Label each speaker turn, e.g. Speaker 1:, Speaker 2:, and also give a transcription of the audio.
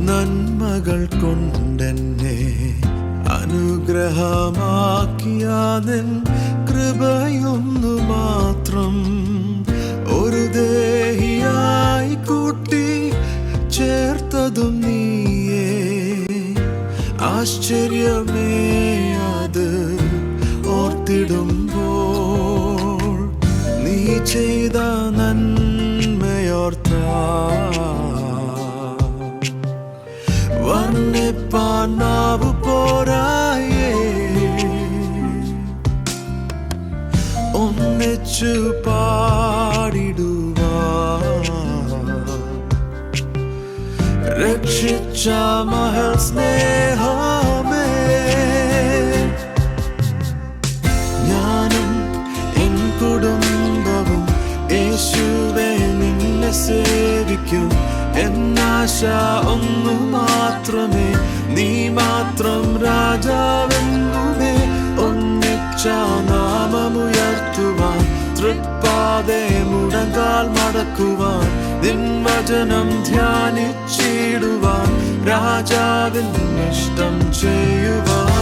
Speaker 1: നന്മകൾ കൊണ്ടെന്നെ അനുഗ്രഹമാക്കിയ നിൻ കൃപയൊന്നു മാത്രം ഒരു ദേഹിയായി കൂട്ടി ചേർത്തതും നീയേ. ആശ്ചര്യമേ അത് ഓർത്തിടുമ്പോൾ, നീ ചെയ്ത നന്മയോർത്ത വർണ്ണിപ്പാൻ നാവു പോരായേ. ഒന്നിച്ചു പാടിടുവാൻ രക്ഷിച്ച മഹൽ സ്നേഹമേ. ഞാനും എൻ കുടുംബവും യേശുവേ നിന്നെ സേവിക്കും. എന്നാശ ഒന്നു മാത്രമേ, നീ മാത്രം രാജാവെന്നുമേ. ഒന്നിച്ച നാമമുയർത്തുവാൻ, തൃപ്പാതെ മുടങ്കാൽ മടക്കുവാൻ, നിൻ വചനം ധ്യാനിച്ചിടുവാൻ, രാജാവിൻ ഇഷ്ടം ചെയ്യുവാൻ.